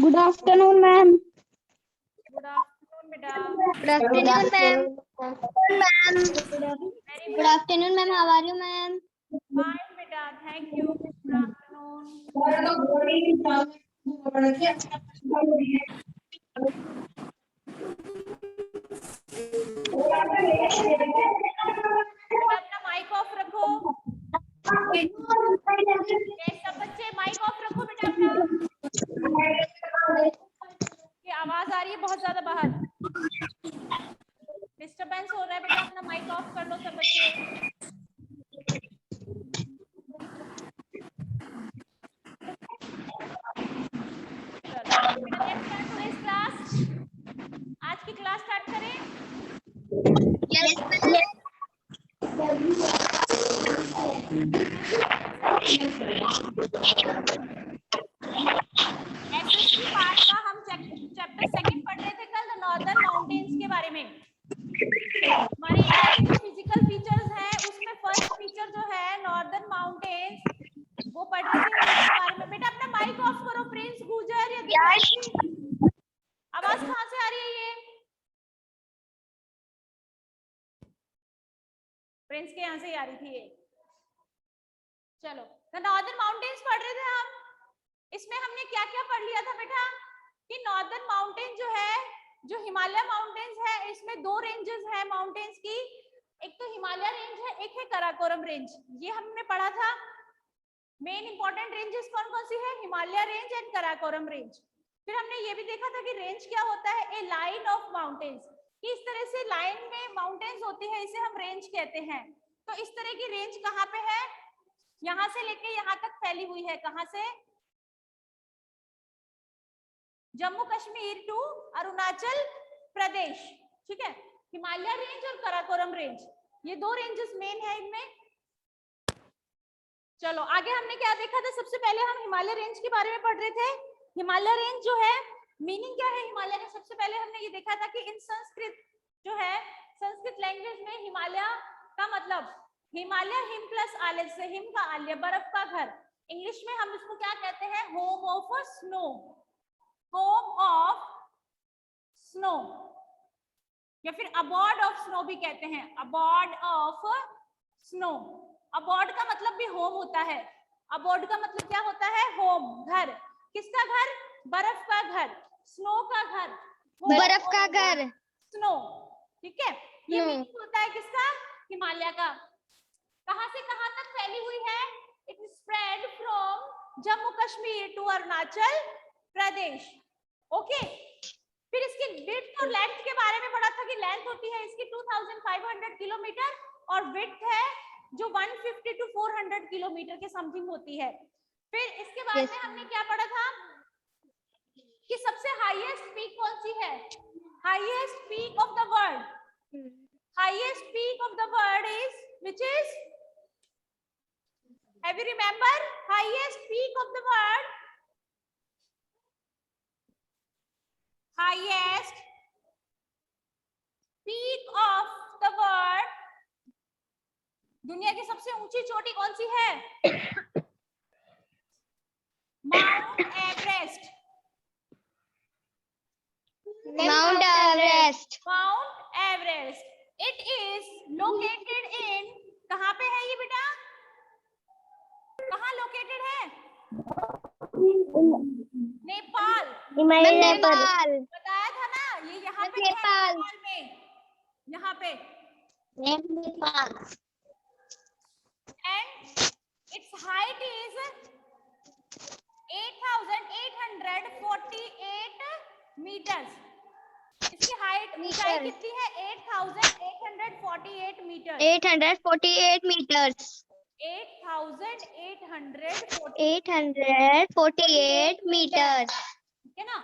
Good afternoon ma'am. Good afternoon बेटा। Good afternoon, ma'am. Ma'am. Very Good afternoon, ma'am. How are you, ma'am? Fine बेटा, thank you. Good afternoon. बेटा अपना mic off रखो। ये सब बच्चे माइक ऑफ रखो बेटा अपना। ये आवाज आ रही है बहुत ज्यादा बाहर, डिस्टरबेंस हो रहा है बेटा। अपना माइक ऑफ कर लो सब बच्चे। चलो बेटा, लेट्स स्टार्ट टुडेस क्लास। आज की क्लास स्टार्ट करें। Yes, ma'am. एसएसटी पार्ट का हम चैप्टर सेकंड पढ़ रहे थे कल, द नॉर्दर्न माउंटेन्स के बारे में। हमारे इंडिया के जो फिजिकल फीचर्स हैं उसमें फर्स्ट फीचर जो है नॉर्दर्न माउंटेन्स, वो पढ़ रहे थे उनके बारे में। बेटा अपना माइक ऑफ करो। प्रिंस गुजर या दिव्यांशी, आवाज कहाँ से आ रही है? ये प्रिंस के यहाँ से ही आ रही थी ये। चलो, द नॉर्दर्न माउंटेन्स पढ़ रहे थे हम। इसमें हमने क्या क्या पढ़ लिया था बेटा कि नॉर्दर्न माउंटेन जो है, जो हिमालय माउंटेन्स है, इसमें दो रेंजेस है माउंटेन्स की। एक तो हिमालय रेंज है, एक है कराकोरम रेंज। ये हमने पढ़ा था। मेन इंपॉर्टेंट रेंजेस कौन कौन सी है? Himalaya range and Karakoram range. फिर हमने ये भी देखा था कि रेंज क्या होता है, ए लाइन ऑफ माउंटेन्स। कि इस तरह से लाइन में माउंटेन्स होती है, इसे हम रेंज कहते हैं। तो इस तरह की रेंज कहाँ पे है? यहाँ से लेके यहाँ तक फैली हुई है। कहाँ से? जम्मू कश्मीर टू अरुणाचल प्रदेश। ठीक है, हिमालय रेंज और कराकोरम रेंज, ये दो रेंजेस मेन है इनमें। चलो आगे हमने क्या देखा था? सबसे पहले हम हिमालय रेंज के बारे में पढ़ रहे थे। हिमालय रेंज जो है, मीनिंग क्या है हिमालय का? सबसे पहले हमने ये देखा था कि इन संस्कृत जो है, संस्कृत लैंग्वेज में हिमालय का मतलब हिमालय हिम प्लस आलय से, हिम का आलय, बर्फ का घर। इंग्लिश में हम इसको क्या कहते हैं? Home of snow, home of snow, या फिर अबॉर्ड ऑफ स्नो भी कहते हैं। अबॉर्ड ऑफ स्नो। अबॉर्ड का मतलब भी होम होता है। अबॉर्ड का मतलब क्या होता है? होम, घर। किसका घर? बर्फ का घर, स्नो का घर, बर्फ का घर, स्नो। ठीक है, ये मीनिंग होता है किसका? हिमालय का। कहां से कहां तक फैली हुई है? It spread from Jammu Kashmir to Arunachal Pradesh. Okay, फिर इसकी विड्थ और लेंथ के बारे में पढ़ा था कि लेंथ होती है इसकी 2500 किलोमीटर और विड्थ है जो 150 टू 400 किलोमीटर के समथिंग होती है। फिर इसके बाद में हमने क्या पढ़ा था कि सबसे हाईएस्ट पीक कौन सी है? Highest peak of the world, highest peak of the world is which is, have you remember? Highest peak of the world, highest peak of the world, दुनिया की सबसे ऊंची चोटी कौन सी है? Mount Everest. Mount Everest. Mount Everest. It is located in, कहां पे है ये बेटा? कहां लोकेटेड है? नेपाल। नेपाल। बताया था ना, ये यहाँ पे नेपाल। नेपाल में, यहाँ पे। Nepal. And its height is 8,848 meters. इसकी हाइट, ऊंचाई कितनी है? 8,848 मीटर। 848 meters. 8,848 meters. ठीक है ना?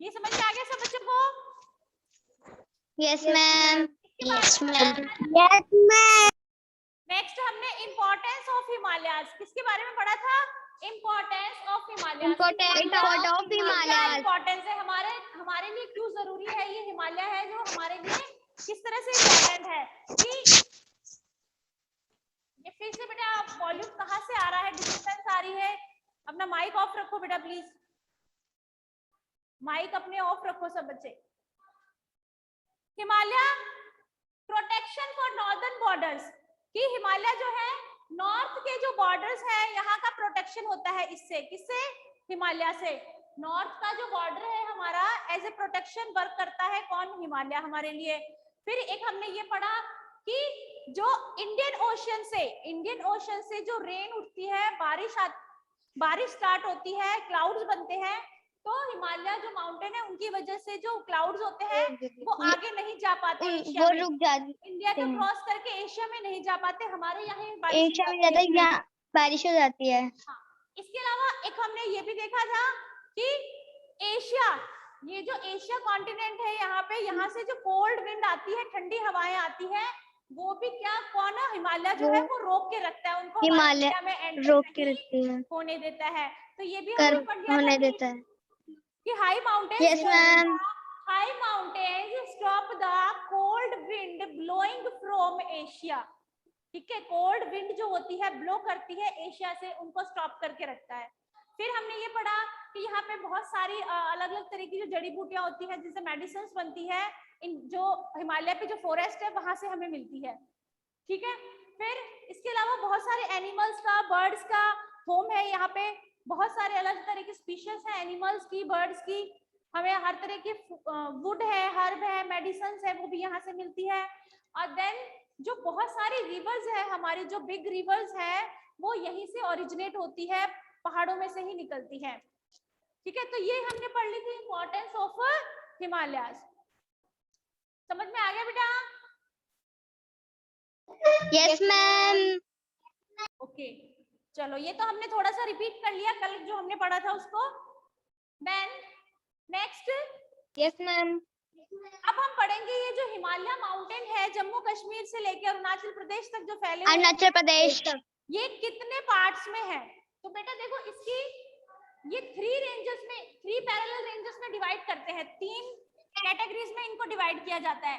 ये समझ में आ गया सब बच्चों को? Yes, ma'am. Yes, ma'am. Yes, ma'am. Next हमने इंपॉर्टेंस ऑफ हिमालयाज किसके बारे में पढ़ा था? Importance of Himalayas. Importance of Himalayas. Importance है हमारे लिए, क्यों जरूरी है ये हिमालय है जो हमारे लिए किस तरह से इंपॉर्टेंट है कि ये फिर से बेटा वॉल्यूम कहाँ से आ रहा है? डिस्टर्बेंस आ रही है। अपना माइक ऑफ रखो बेटा प्लीज। माइक अपने ऑफ रखो सब बच्चे। Himalaya protection for northern borders, कि हिमालय जो है नॉर्थ के जो बॉर्डर्स है यहाँ का प्रोटेक्शन होता है इससे, किससे, हिमालय से। नॉर्थ का जो बॉर्डर है हमारा एज ए प्रोटेक्शन वर्क करता है कौन, हिमालय हमारे लिए। फिर एक हमने ये पढ़ा कि जो इंडियन ओशन से जो रेन उठती है, बारिश स्टार्ट होती है, क्लाउड्स बनते हैं, तो हिमालय जो माउंटेन है उनकी वजह से जो क्लाउड्स होते हैं वो आगे नहीं जा पाते एशिया वो में, रुक जाते इंडिया को हैं। क्रॉस करके एशिया में नहीं जा पाते, हमारे यहाँ ही एशिया में ज्यादा बारिश। यहाँ बारिश हो जाती है। इसके अलावा एक हमने ये भी देखा था कि एशिया, ये जो एशिया कॉन्टिनेंट है यहाँ से जो कोल्ड विंड आती है, ठंडी हवाएं आती है, वो भी क्या कौन है, हिमालय जो है वो रोक के रखता है उनको, हिमालय में एंटर रोक के नहीं रखती है, होने देता है। तो ये भी कर हमने पढ़ लिया होने था देता है। कि high yes ma'am. Mountains stop the cold wind blowing from Asia. ठीक है, कोल्ड विंड जो होती है ब्लो करती है एशिया से, उनको स्टॉप करके रखता है। फिर हमने ये पढ़ा कि यहाँ पे बहुत सारी अलग अलग तरह की जो जड़ी बूटियां होती है जिससे मेडिसिन बनती है, इन जो हिमालय पे जो फॉरेस्ट है वहां से हमें मिलती है। ठीक है, फिर इसके अलावा बहुत सारे एनिमल्स का, बर्ड्स का होम है यहाँ पे, बहुत सारे अलग तरह की स्पीशीज है एनिमल्स की, बर्ड्स की, हमें हर तरह की वुड है, हर्ब है, मेडिसिन है, वो भी यहाँ से मिलती है। और देन जो बहुत सारी रिवर्स है हमारी, जो बिग रिवर्स है वो यहीं से ओरिजिनेट होती है, पहाड़ों में से ही निकलती है। ठीक है, तो ये हमने पढ़ ली थी इंपॉर्टेंस ऑफ हिमालयाज। समझ में आ गया बेटा? Yes ma'am. ओके, चलो ये तो हमने थोड़ा सा रिपीट कर लिया कल जो हमने पढ़ा था उसको। Then next, yes ma'am. अब हम पढ़ेंगे ये जो हिमालय माउंटेन है जम्मू कश्मीर से लेकर अरुणाचल प्रदेश तक जो फैले हुए हैं, अरुणाचल प्रदेश तक ये कितने पार्ट्स में है। तो बेटा देखो इसकी ये 3 रेंजेस में, 3 पैरेलल रेंजेस में डिवाइड करते हैं, 3 कैटेगरीज में इनको डिवाइड किया जाता है।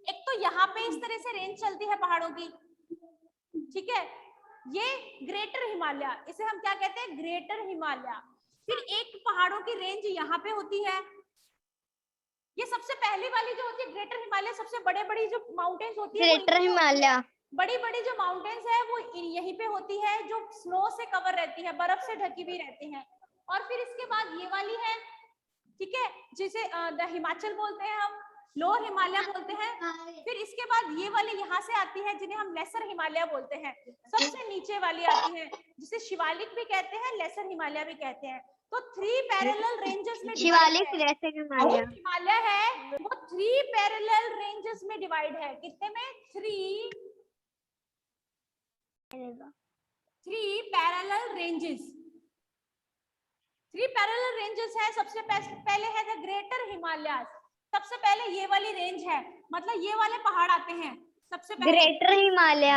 एक तो यहाँ पे इस तरह से रेंज चलती है पहाड़ों की, ठीक है, ये ग्रेटर हिमालय, इसे हम क्या कहते हैं, ग्रेटर हिमालय। फिर एक पहाड़ों की रेंज यहाँ पे होती है, ये सबसे पहली वाली जो होती है ग्रेटर हिमालय, सबसे बड़े बड़ी जो माउंटेन्स होती है, ग्रेटर हिमालय, बड़ी बड़ी जो माउंटेन्स है वो यहीं पे होती है, जो स्नो से कवर रहती है, बर्फ से ढकी हुई रहती है। और फिर इसके बाद ये वाली है, ठीक है, जिसे हिमाचल बोलते हैं, हम लोअर हिमालय बोलते हैं। फिर इसके बाद ये वाली यहाँ से आती है जिन्हें हम लेसर हिमालय बोलते हैं, सबसे नीचे वाली आती है जिसे शिवालिक भी कहते हैं, लेसर हिमालय भी कहते हैं। तो 3 पैरेलल रेंजेस में शिवालिक लेसर हिमालय हिमालय है वो 3 पैरेलल रेंजेस में डिवाइड है। कितने में? 3 पैरेलल रेंजेस, 3 पैरेलल रेंजेस है। सबसे पहले है द ग्रेटर हिमालय, सबसे पहले ये वाली रेंज है, मतलब ये वाले पहाड़ आते हैं सबसे पहले, ग्रेटर हिमालय।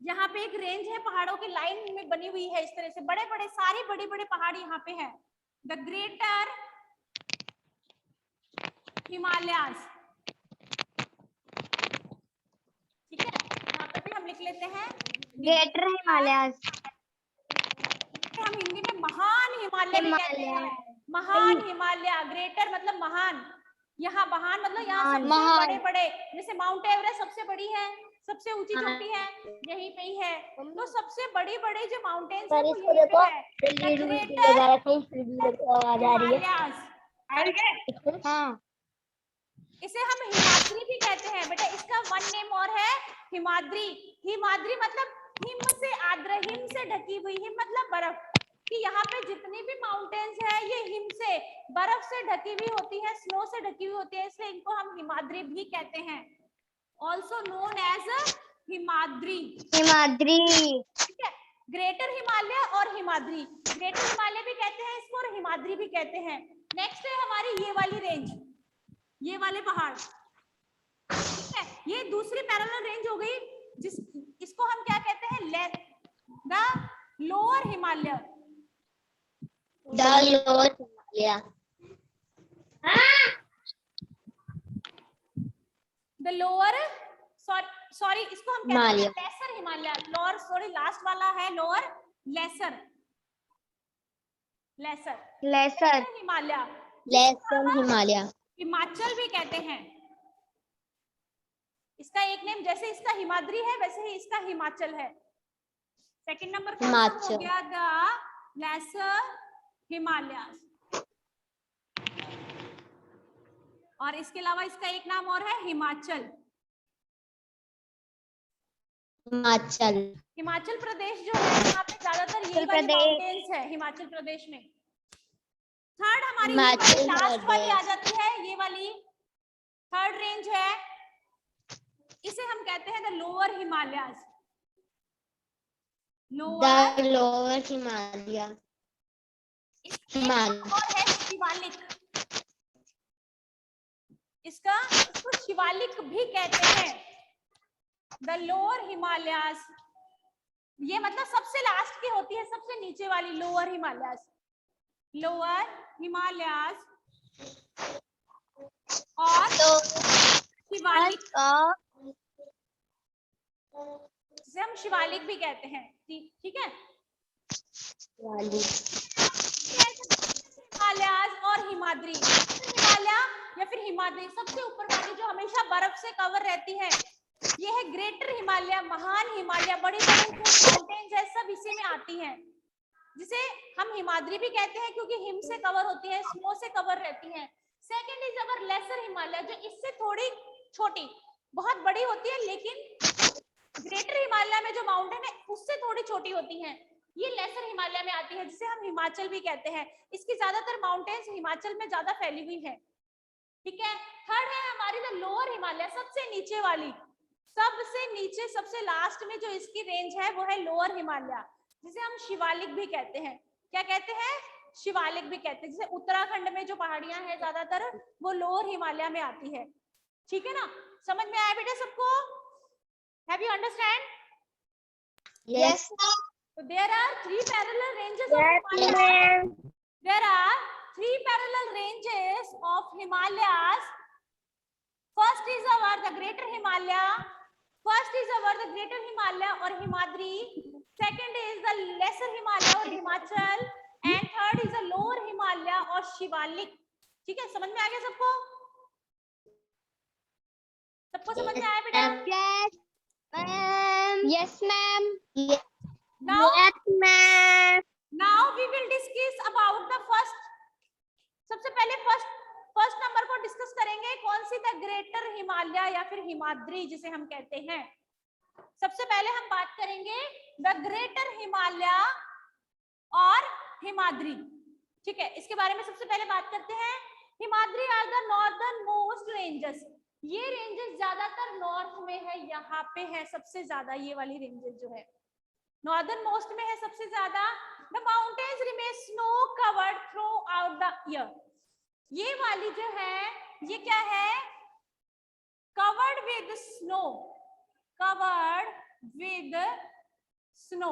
यहाँ पे एक रेंज है, पहाड़ों की लाइन में बनी हुई है इस तरह से, बड़े बड़े सारे बड़े बड़े पहाड़ यहाँ पे है, द ग्रेटर हिमालयाज। ठीक है, यहाँ पे भी हम लिख लेते हैं ग्रेटर हिमालय, हम हिंदी में महान हिमालय भी कहते हैं, महान हिमालय, ग्रेटर मतलब महान, यहाँ महान मतलब यहाँ सबसे बड़े बड़े, जैसे माउंट एवरेस्ट सबसे बड़ी है, सबसे ऊंची चोटी है, यहीं पे ही है। तो सबसे बड़ी बड़ी जो माउंटेन्स है वो यहीं पे है। हाँ, इसे हम हिमाद्री भी कहते हैं बेटा, इसका वन नेम और है हिमाद्री। हिमाद्री मतलब हिम से आर्द्र, हिम से ढकी हुई, हिम मतलब बर्फ, कि यहाँ पे जितनी भी माउंटेन्स है ये हिम से, बर्फ से ढकी हुई होती है, स्नो से ढकी हुई होती है, इसलिए इनको हम हिमाद्री भी कहते हैं, also known as Himadri. Himadri, ठीक है, ग्रेटर हिमालय और हिमाद्री, ग्रेटर हिमालय भी कहते हैं इसको और हिमाद्री भी कहते हैं। नेक्स्ट है हमारी ये वाली रेंज, ये वाले पहाड़, ठीक है, ये दूसरी पैरेलल रेंज हो गई, इसको हम क्या कहते हैं, the lower Himalaya, the lower Himalaya, the lower, sorry इसको हम कहते हैं lesser Himalaya, lower, sorry last वाला है lower, lesser, lesser lesser Himalaya. Less than Himalaya. Himachal भी कहते हैं। इसका एक नेम, जैसे इसका हिमाद्री है वैसे ही इसका हिमाचल है। सेकंड नंबर कौन सा हो हिमाचल। गया? The lesser Himalayas. और इसके अलावा इसका एक नाम और है हिमाचल। हिमाचल। हिमाचल प्रदेश जो है यहाँ पे ज्यादातर यही वाली माउंटेन्स है हिमाचल प्रदेश में। थर्ड हमारी ये वाली लास्ट वाली आ जाती है, ये वाली थर्ड रेंज है, इसे हम कहते हैं the lower Himalayas. Lower Himalaya. और है शिवालिक। इसको शिवालिक भी कहते हैं, द लोअर हिमालयास। ये मतलब सबसे लास्ट की होती है, सबसे नीचे वाली लोअर हिमालयास। लोअर हिमालयास और शिवालिक, जिसे हम शिवालिक भी कहते हैं। ठीक है। हिमालयास और हिमाद्री। हिमालय या फिर हिमाद्री, सबसे ऊपर वाली जो हमेशा बर्फ से कवर रहती है, ये है ग्रेटर हिमालय, महान हिमालय। बड़ी बड़ी जो माउंटेन्स है सब इसी में आती हैं, जिसे हम हिमाद्री भी कहते हैं क्योंकि हिम से कवर होती है, स्नो से कवर रहती है। Second is our lesser Himalaya, जो इससे थोड़ी छोटी, बहुत बड़ी होती है लेकिन ग्रेटर हिमालय में जो माउंटेन है उससे थोड़ी छोटी होती हैं। ये लेसर हिमालय में आती है, जिसे हम हिमाचल भी कहते हैं। इसकी ज्यादातर माउंटेन्स हिमाचल में ज्यादा फैली हुई है। ठीक है। थर्ड है हमारी द लोअर हिमालय, सबसे नीचे वाली, सबसे नीचे सबसे लास्ट में जो इसकी रेंज है वो है लोअर हिमालय, जिसे हम शिवालिक भी कहते हैं। क्या कहते हैं? शिवालिक भी कहते हैं। जैसे उत्तराखंड में जो पहाड़ियां हैं ज्यादातर वो लोअर हिमालय में आती है। ठीक है ना? समझ में आया बेटा सबको? Have you understand? Yes. So there are three parallel ranges of Himalayas. There are three parallel ranges of Himalayas. First is our the Greater Himalaya. First is our the Greater Himalaya or Himadri. Second is the Lesser Himalaya or Himachal. And third is the Lower Himalaya or Shivalik. ठीक है? समझ में आ गया सबको? सबको समझ में आया बेटा? Yes. Yes, ma'am. Now, Yes, ma'am. now we will discuss about the first. सबसे पहले फर्स्ट नंबर को डिस्कस करेंगे, कौन सी? द ग्रेटर हिमालय या फिर हिमाद्री जिसे हम कहते हैं। सबसे पहले हम बात करेंगे द ग्रेटर हिमालय और हिमाद्री। ठीक है, इसके बारे में सबसे पहले बात करते हैं। Himadri are the northern most ranges. ये रेंजेस ज्यादातर नॉर्थ में है, यहाँ पे है सबसे ज्यादा। ये वाली रेंजेस जो है नॉर्दर्न मोस्ट में है सबसे ज्यादा। The mountains remain snow covered through out the year. ये वाली जो है ये क्या है? Covered with snow, covered with snow.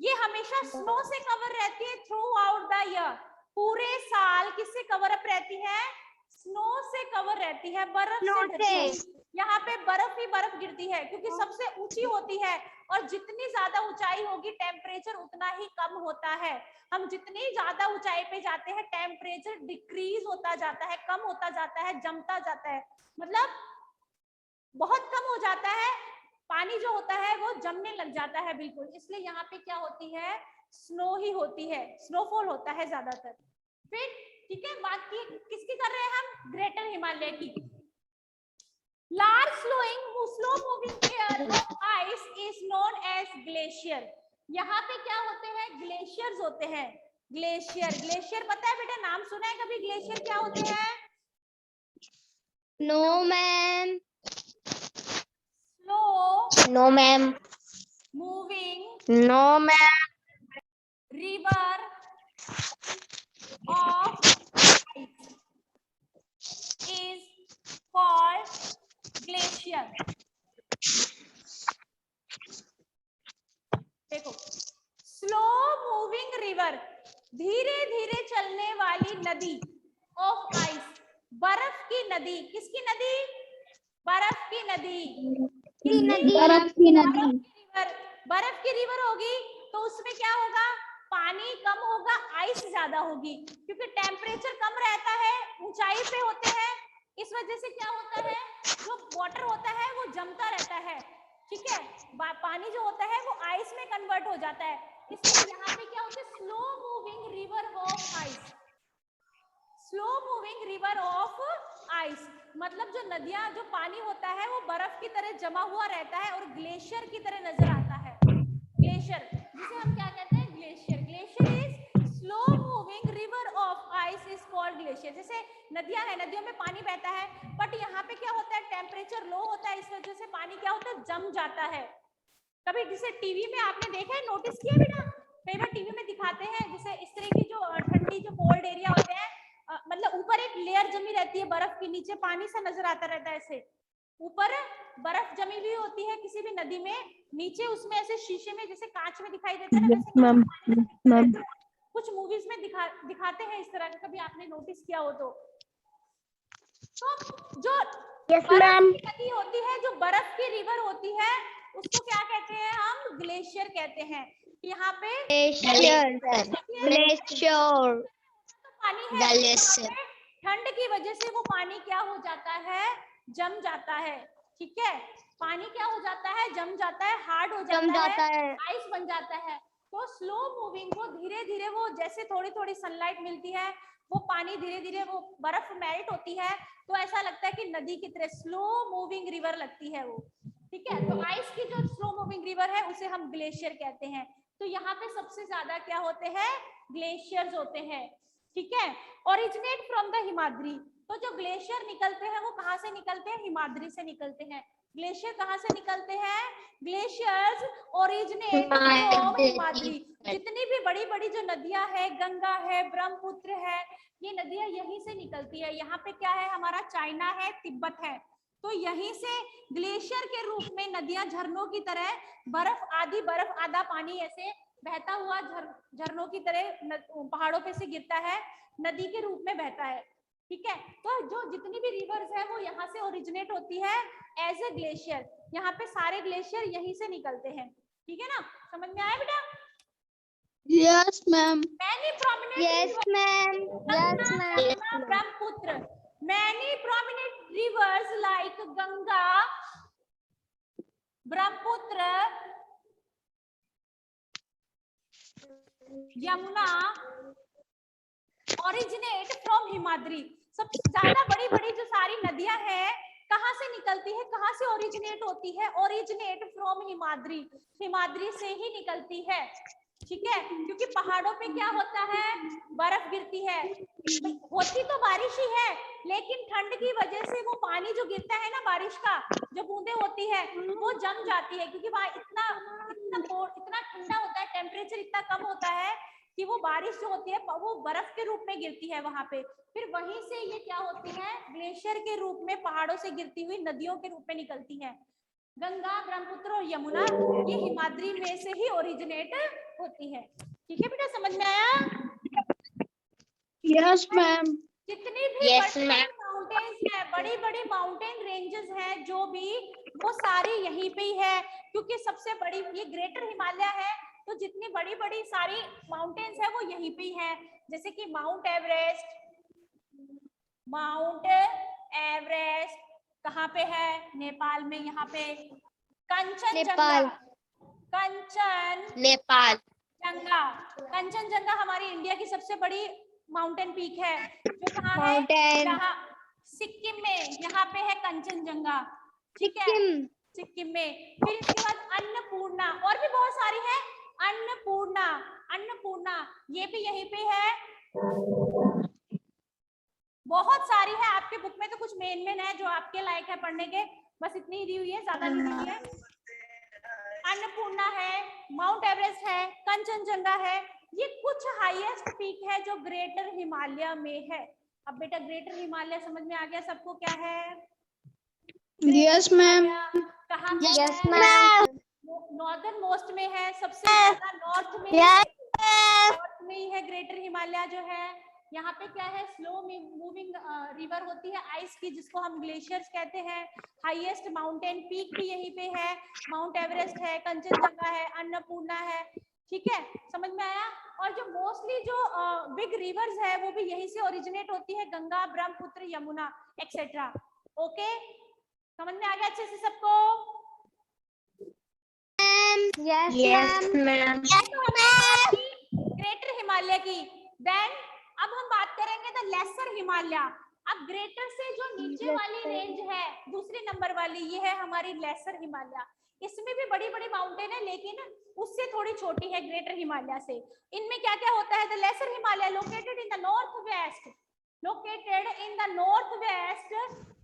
ये हमेशा स्नो से कवर रहती है थ्रू आउट द ईयर। पूरे साल किससे कवर अप रहती है? स्नो से कवर रहती है, बर्फ से। यहाँ पे बर्फ ही बर्फ गिरती है क्योंकि सबसे ऊंची होती है, और जितनी ज्यादा ऊंचाई होगी टेम्परेचर उतना ही कम होता है। हम जितनी ज्यादा ऊंचाई पे जाते हैं टेम्परेचर डिक्रीज होता जाता है, कम होता जाता है, जमता जाता है, मतलब बहुत कम हो जाता है। पानी जो होता है वो जमने लग जाता है बिल्कुल। इसलिए यहाँ पे क्या होती है? स्नो ही होती है, स्नोफॉल होता है ज्यादातर। फिर ठीक है, बात की किसकी कर रहे हैं हम? ग्रेटर हिमालय की। Large slow moving air of ice is known as glacier. यहाँ पे क्या होते हैं? ग्लेशियर्स होते हैं। ग्लेशियर, ग्लेशियर पता है बेटा? नाम सुना है कभी? ग्लेशियर क्या होते हैं? No, ma'am. Slow No, ma'am. Moving No, ma'am. River of is called glacier. देखो, स्लो मूविंग रिवर, धीरे धीरे चलने वाली नदी, ऑफ आइस, बर्फ की नदी। किसकी नदी? बर्फ की नदी। बर्फ की नदी। बर्फ की रिवर होगी तो उसमें क्या होगा? पानी कम होगा, आइस ज्यादा होगी, क्योंकि टेम्परेचर कम रहता है, ऊंचाई पे होते हैं, इस वजह से क्या होता है, जो वाटर होता है वो जमता रहता है, ठीक है, पानी जो होता है वो आइस में कन्वर्ट हो जाता है, इसलिए यहाँ पे क्या होता है, slow moving river of ice, slow moving river of ice, मतलब जो नदियां, जो पानी होता है वो बर्फ की तरह जमा हुआ रहता है और ग्लेशियर की तरह नजर आता है, ग्लेशियर, जिसे हम क्या कहते हैं, glacier, glacier is slow moving river of ice is called glacier. जैसे नदियां हैं, नदियों में पानी बहता है, बट यहाँ पे क्या होता है, टेम्परेचर लो होता है, इस वजह से पानी क्या होता है, जम जाता है। कभी जैसे टीवी में आपने देखा है, नोटिस किया बेटा, कई बार टीवी में दिखाते हैं, जैसे इस तरह की जो ठंडी, जो कोल्ड एरिया होते हैं, मतलब ऊपर एक लेयर जमी रहती है बर्फ की, नीचे पानी सा नजर आता रहता है, ऐसे ऊपर बर्फ जमी हुई होती है किसी भी नदी में, नीचे उसमें ऐसे शीशे में जैसे कांच में दिखाई देता है ना, वैसे कुछ मूवीज में दिखाते हैं इस तरह का, कभी आपने नोटिस किया हो तो जो बर्फ की नदी होती है, जो बर्फ की रिवर होती है, उसको क्या कहते हैं, हम ग्लेशियर कहते हैं। यहाँ पे ग्लेशियर पानी है, ठंड की वजह से वो पानी क्या हो जाता है, जम जाता है, ठीक है, पानी क्या हो जाता है, जम जाता है, हार्ड हो जाता है, आइस बन जाता है। तो स्लो मूविंग, वो धीरे धीरे, वो जैसे थोड़ी थोड़ी सनलाइट मिलती है, वो पानी धीरे धीरे, वो बर्फ मेल्ट होती है, तो ऐसा लगता है कि नदी की तरह स्लो मूविंग रिवर लगती है वो, ठीक है। तो आइस की जो स्लो मूविंग रिवर है उसे हम ग्लेशियर कहते हैं। तो यहाँ पे सबसे ज्यादा क्या होते हैं, ग्लेशियर्स होते हैं, ठीक है। ओरिजिनेट फ्रॉम द हिमाद्री, तो जो ग्लेशियर निकलते हैं वो कहाँ से निकलते हैं, हिमाद्री से निकलते हैं। ग्लेशियर कहाँ से निकलते हैं, ग्लेशियर्स ओरिजिनेट फ्रॉम हिमाद्री। जितनी भी बड़ी बड़ी जो नदियां है, गंगा है, ब्रह्मपुत्र है, ये नदियां यहीं से निकलती है। यहाँ पे क्या है, हमारा चाइना है, तिब्बत है, तो यहीं से ग्लेशियर के रूप में नदियां झरनों की तरह, बर्फ आधी बर्फ आधा पानी ऐसे बहता हुआ झरनों की तरह पहाड़ों पे से गिरता है, नदी के रूप में बहता है, ठीक है। तो जो जितनी भी रिवर्स है वो यहाँ से ओरिजिनेट होती है एज ए ग्लेशियर, यहाँ पे सारे ग्लेशियर यहीं से निकलते हैं, ठीक है ना, समझ में आया बेटा? Yes ma'am, many prominent, yes ma'am, yes ma'am, Brahmaputra, many prominent reverse like Ganga, Brahmaputra, Yamuna originate from Himadri. सबसे ज्यादा बड़ी बड़ी जो सारी नदियां हैं कहाँ से निकलती है, कहाँ से ओरिजिनेट होती है, ओरिजिनेट फ्रॉम हिमाद्री, हिमाद्री से ही निकलती है, ठीक है। क्योंकि पहाड़ों पे क्या होता है, बर्फ गिरती है, होती तो बारिश ही है, लेकिन ठंड की वजह से वो पानी जो गिरता है ना, बारिश का जो बूंदे होती है वो जम जाती है, क्योंकि वहां इतना इतना इतना ठंडा होता है, टेम्परेचर इतना कम होता है कि वो बारिश जो होती है वो बर्फ के रूप में गिरती है वहां पे, फिर वहीं से ये क्या होती है, ग्लेशियर के रूप में पहाड़ों से गिरती हुई नदियों के रूप में निकलती है। गंगा, ब्रह्मपुत्र और यमुना ये हिमाद्री में से ही ओरिजिनेट होती है, ठीक है बेटा, समझ में आया? यस मैम, जितनी भी माउंटेन्स है, बड़ी बड़ी माउंटेन रेंजेस हैं जो भी, वो सारी यहीं पे ही है, क्योंकि सबसे बड़ी ये ग्रेटर हिमालय है, तो जितनी बड़ी बड़ी सारी माउंटेन्स है वो यहीं पे ही है, जैसे कि माउंट एवरेस्ट, माउंट एवरेस्ट कहाँ पे है, नेपाल में, यहाँ पे कंचनजंगा, नेपाल, कंचनजंगा हमारी इंडिया की सबसे बड़ी माउंटेन पीक है, जो कहाँ है, यहाँ सिक्किम में, यहाँ पे है कंचनजंगा, ठीक है, सिक्किम में। फिर इसके बाद अन्नपूर्णा, और भी बहुत सारी है, अन्नपूर्णा, अन्नपूर्णा ये भी यहीं पे है, बहुत सारी है, आपके बुक में तो कुछ मेन है जो आपके लायक है पढ़ने के, बस इतनी ही दी हुई है, ज्यादा नहीं दी हुई है। अन्नपूर्णा है, माउंट एवरेस्ट है, कंचनजंगा है, ये कुछ हाईएस्ट पीक है जो ग्रेटर हिमालय में है। अब बेटा ग्रेटर हिमालय समझ में आ गया सबको क्या है? यस मैम, कहाँ पे यस है? मैम, नॉर्दर्न मोस्ट में है, सबसे ज्यादा नॉर्थ में, नॉर्थ में ही है ग्रेटर हिमालय जो है। यहाँ पे क्या है, स्लो मूविंग रिवर होती है आइस की, जिसको हम ग्लेशियर्स कहते हैं। हाईएस्ट माउंटेन पीक भी यहीं पे है, माउंट एवरेस्ट है, कंचनजंगा है, अन्नपूर्णा है, ठीक है, समझ में आया। और जो मोस्टली जो बिग रिवर्स है वो भी यहीं से ओरिजिनेट होती है, गंगा, ब्रह्मपुत्र, यमुना एक्सेट्रा। ओके, समझ में आ गया अच्छे से सबको? Yes, ma'am. तो हमें बात की ग्रेटर हिमालय की। देन अब हम बात करेंगे द लेसर हिमालय। अब ग्रेटर से जो नीचे वाली रेंज है, दूसरे नंबर वाली, ये है हमारी लेसर हिमालय। इसमें भी बड़ी बड़ी माउंटेन है, लेकिन उससे थोड़ी छोटी है ग्रेटर हिमालय से। इनमें क्या क्या होता है? The lesser Himalaya located in the north west, located in the north west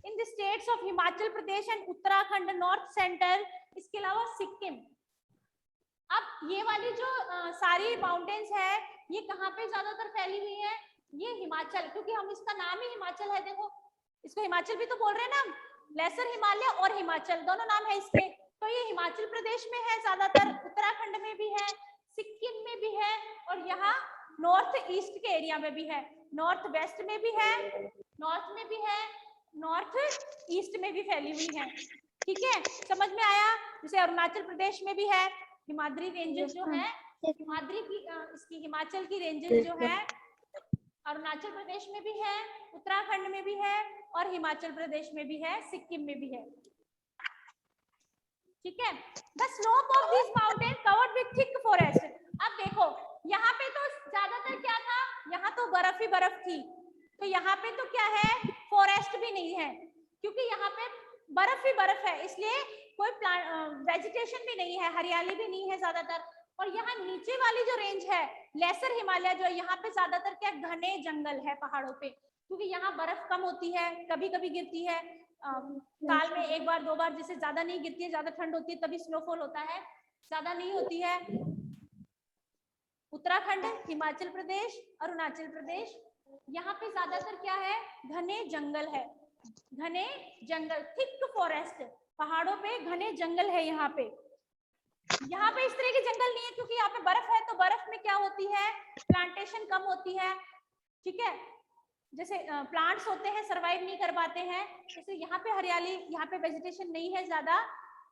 in the states of Himachal Pradesh and Uttarakhand, north centre, इसके अलावा सिक्किम। अब ये वाली जो सारी माउंटेन्स है, ये कहाँ पे ज्यादातर फैली हुई है? ये हिमाचल, क्योंकि हम इसका नाम ही हिमाचल है। देखो, इसको हिमाचल भी तो बोल रहे हैं ना, लेसर हिमालय और हिमाचल दोनों नाम है इसके। तो ये हिमाचल प्रदेश में है ज्यादातर, उत्तराखंड में भी है, सिक्किम में भी है, और यहाँ नॉर्थ ईस्ट के एरिया में भी है, नॉर्थ वेस्ट में भी है, नॉर्थ में भी है, नॉर्थ ईस्ट में भी फैली हुई है। ठीक है, समझ में आया? जैसे अरुणाचल प्रदेश में भी है हिमाद्री रेंजेस जो है, हिमाद्री की इसकी हिमाचल की रेंजेस जो है अरुणाचल प्रदेश में भी है, उत्तराखंड में भी है, और हिमाचल प्रदेश में भी है, सिक्किम में भी है। ठीक है, the slope of this mountain covered with thick forest. अब देखो, यहाँ पे तो ज्यादातर क्या था? यहाँ तो बर्फ ही बर्फ थी, तो यहाँ पे तो क्या है? फॉरेस्ट भी नहीं है, क्योंकि यहाँ पे बर्फ ही बर्फ है, इसलिए कोई वेजिटेशन भी नहीं है, हरियाली भी नहीं है ज्यादातर। और यहाँ नीचे वाली जो रेंज है लेसर हिमालय, जो यहाँ पे ज्यादातर क्या घने जंगल है पहाड़ों पे, क्योंकि यहाँ बर्फ कम होती है, कभी कभी गिरती है, साल में एक बार दो बार, जैसे ज्यादा नहीं गिरती है, ज्यादा ठंड होती है तभी स्नोफॉल होता है, ज्यादा नहीं होती है। उत्तराखंड, हिमाचल प्रदेश, अरुणाचल प्रदेश, यहाँ पे ज्यादातर क्या है? घने जंगल है, घने जंगल, थिक फॉरेस्ट, पहाड़ों पे घने जंगल है। यहाँ पे इस तरह के जंगल नहीं है, क्योंकि यहाँ पे बर्फ है, तो बर्फ में क्या होती है? प्लांटेशन कम होती है। ठीक है, जैसे प्लांट्स होते हैं सरवाइव नहीं कर पाते हैं, जैसे यहाँ पे हरियाली, यहाँ पे वेजिटेशन नहीं है ज्यादा,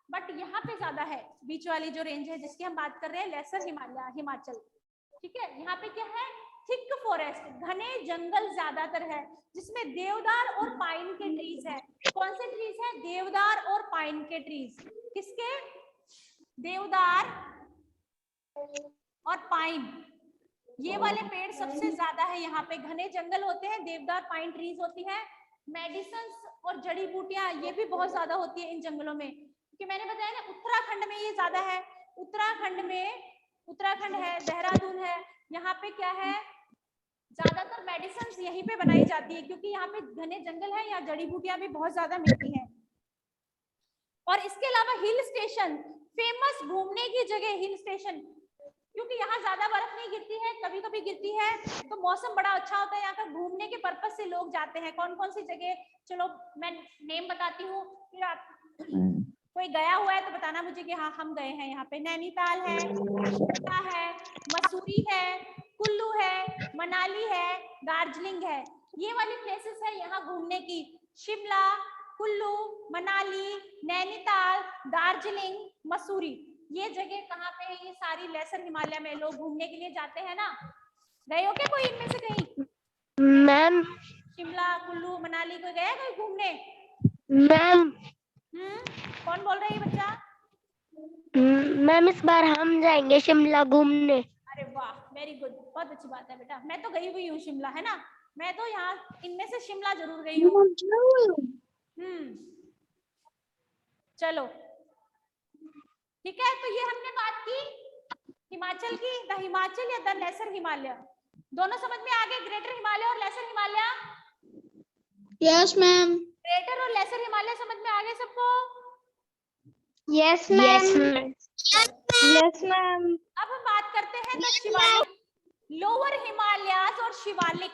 बट यहाँ पे ज्यादा है। बीच वाली जो रेंज है जिसकी हम बात कर रहे हैं, लेसर हिमालय, हिमाचल। ठीक है, यहाँ पे क्या है? थिक फॉरेस्ट, घने जंगल ज्यादातर है, जिसमें देवदार और पाइन के ट्रीज है। कौन से ट्रीज है? देवदार और पाइन के ट्रीज। किसके? देवदार और पाइन, ये वाले पेड़ सबसे ज्यादा है यहाँ पे। घने जंगल होते हैं, देवदार पाइन ट्रीज होती है। मेडिसिन और जड़ी बूटियां ये भी बहुत ज्यादा होती है इन जंगलों में, क्योंकि मैंने बताया ना उत्तराखंड में ये ज्यादा है। उत्तराखंड है, देहरादून है, यहाँ पे क्या है? ज्यादातर मेडिसिन यहीं पे बनाई जाती है, क्योंकि यहाँ पे घने जंगल है, यहाँ जड़ी बूटियां भी बहुत ज्यादा मिलती हैं। और इसके अलावा हिल स्टेशन, फेमस घूमने की जगह हिल स्टेशन, क्योंकि यहाँ ज्यादा बर्फ नहीं गिरती है, कभी कभी गिरती है, तो मौसम बड़ा अच्छा होता है यहाँ का, घूमने के पर्पज से लोग जाते हैं। कौन कौन सी जगह? चलो मैं नेम बताती हूँ, फिर आप कोई गया हुआ है तो बताना मुझे कि हाँ हम गए हैं। यहाँ पे नैनीताल है, शिमला है, मसूरी है, कुल्लू है, मनाली है, दार्जिलिंग है, ये वाली प्लेसेस है यहाँ घूमने की। शिमला, कुल्लू, मनाली, नैनीताल, दार्जिलिंग, मसूरी, ये जगह कहाँ पे है? ये सारी लेसर हिमालय में लोग घूमने के लिए जाते हैं ना। गए हो क्या कोई इनमें से कहीं? मैम, शिमला, कुल्लू, मनाली कोई गया कोई घूमने? मैम, कौन बोल रहा है ये बच्चा? मैम इस बार हम जाएंगे शिमला घूमने। अरे वाह, वेरी गुड, बहुत अच्छी बात है बेटा। मैं तो गई हुई हूँ शिमला, है ना, मैं तो यहाँ इनमें से शिमला जरूर गई हूँ। चलो ठीक है, तो ये हमने बात की हिमाचल की, द हिमाचल या द लेसर हिमालय, दोनों समझ में आ गए? ग्रेटर हिमालय और lesser Himalaya? Yes ma'am. Greater और लेसर हिमालय समझ में आ गए सबको? Yes ma'am. Yes ma'am. अब हम बात करते हैं द शिवालिक, लोअर हिमालयाज और शिवालिक।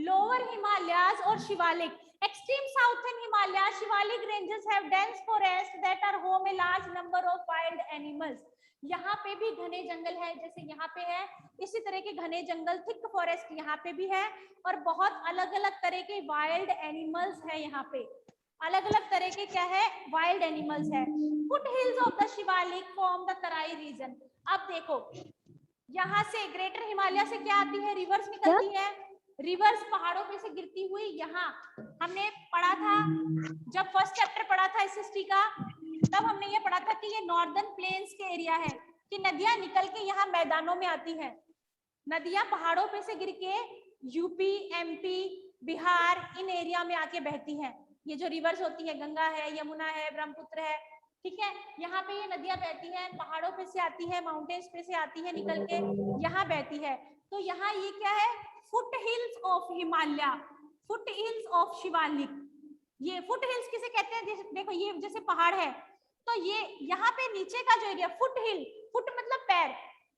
लोअर हिमालयाज और Shivalik, extreme southern Himalaya Shivalik ranges have dense forests that are home a large number of wild animals. यहाँ पे भी घने जंगल है, जैसे यहाँ पे है इसी तरह के घने जंगल, थिक फॉरेस्ट यहाँ पे भी है, और बहुत अलग अलग तरह के वाइल्ड एनिमल्स है यहाँ पे। अलग अलग तरह के क्या है? वाइल्ड एनिमल्स है। Foot hills of the Shivalik form the Terai region. अब देखो, यहाँ से ग्रेटर हिमालय से क्या आती है, रिवर्स निकलती है, रिवर्स पहाड़ों पे से गिरती हुई यहाँ हमने पढ़ा था जब फर्स्ट चैप्टर पढ़ा था एसएसटी का, तब हमने ये पढ़ा था कि ये नॉर्दर्न प्लेन्स के एरिया है, कि नदियां निकल के यहाँ मैदानों में आती है, नदियां पहाड़ों पे से गिर के यूपी, एमपी, बिहार इन एरिया में आके बहती हैं। ये जो रिवर्स होती है, गंगा है, यमुना है, ब्रह्मपुत्र है, ठीक है, यहाँ पे ये नदियां बहती हैं, पहाड़ों पे से आती है, माउंटेन्स पे से आती है, निकल के यहाँ बहती है। तो यहाँ ये क्या है, foot hills of Himalaya, foot hills of Shivalik. ये फुट हिल्स किसे कहते हैं, देखो ये जैसे पहाड़ है, तो ये यहाँ पे नीचे का जो एरिया, फुट हिल, फुट मतलब पैर,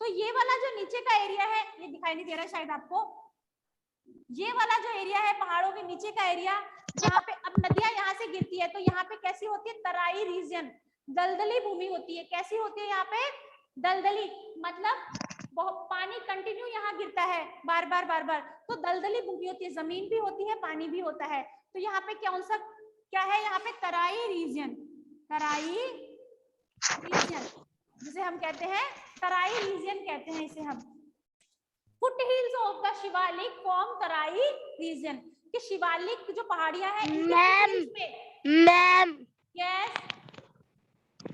तो ये वाला जो नीचे का एरिया है, ये दिखाई नहीं दे रहा है शायद आपको, ये वाला जो एरिया है पहाड़ों के नीचे का एरिया, जहाँ पे अब नदियां यहाँ से गिरती है, तो यहाँ पे कैसी होती है, तराई रीजन, दलदली भूमि होती है। कैसी होती है यहाँ पे, दलदली, मतलब बहुत पानी कंटिन्यू यहाँ गिरता है बार बार बार बार, तो दलदली भूमि होती है, जमीन भी होती है, पानी भी होता है। तो यहाँ पे क्या है, यहाँ पे तराई रीजन, तराई रीजन जिसे हम कहते हैं तराई रीजन कहते हैं इसे हम। Foot hills of the Shivalik form Terai region, कि शिवालिक जो पहाड़ियां हैं ma'am yes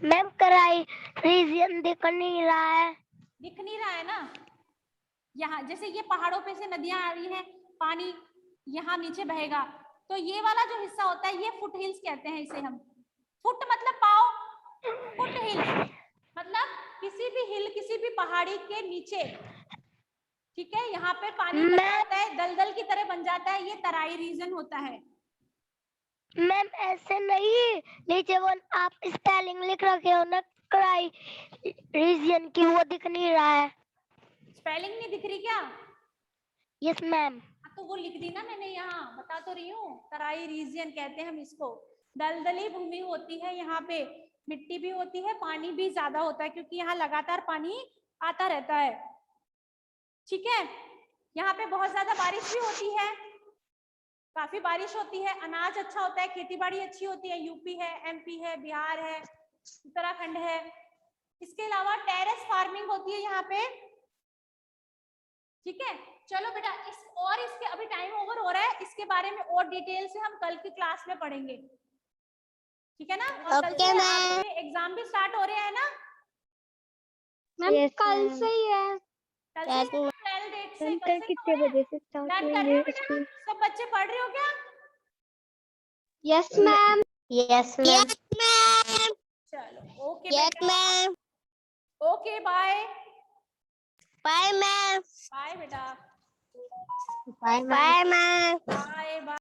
ma'am Terai region दिख नहीं रहा है, दिख नहीं रहा है ना, यहाँ जैसे ये पहाड़ों पे से नदियां आ रही हैं, पानी यहाँ नीचे बहेगा, तो ये वाला जो हिस्सा होता है ये फुट हिल्स कहते हैं इसे हम। फुट मतलब पाँव, फुट हिल्स मतलब किसी भी हिल, किसी भी पहाड़ी के नीचे, ठीक है, यहाँ पे पानी बन जाता है, दलदल की तरह बन जाता है, ये तराई रीजन होता है। मैम ऐसे नहीं, नीचे वो आप स्पेलिंग लिख रखे हो ना तराई रीजन की, वो दिख नहीं रहा है। स्पेलिंग नहीं दिख रही क्या? Yes ma'am. तो वो लिख दी ना मैंने, यहाँ बता तो रही हूँ, तराई रीजन कहते हैं हम इसको। दलदली भूमि होती है, यहाँ पे मिट्टी भी होती है, पानी भी ज्यादा होता है, क्योंकि यहाँ लगातार पानी आता रहता है, ठीक है। यहाँ पे बहुत ज्यादा बारिश भी होती है, काफी बारिश होती है, अनाज अच्छा होता है, खेती बाड़ी अच्छी होती है, यूपी है, एमपी है, बिहार है, उत्तराखंड है। इसके अलावा टेरेस फार्मिंग होती है यहाँ पे, ठीक है। चलो बेटा इसके अभी टाइम ओवर हो रहा है, इसके बारे में और डिटेल से हम कल की क्लास में पढ़ेंगे, ठीक है ना। और कल से आपके एग्जाम भी स्टार्ट हो रहे हैं ना मैम, कल से ही है, कल से 12 डेट से, कल से कितने बजे से स्टार्ट प्लान कर रहे हो होंगे बेटा, स्कूल? सब बच्चे पढ़ रहे हो क्या? Yes ma'am, yes ma'am. चलो ओके यस बेटा, ma'am. Okay bye bye ma'am. Bye बेटा, बाय मैम। Bye bye.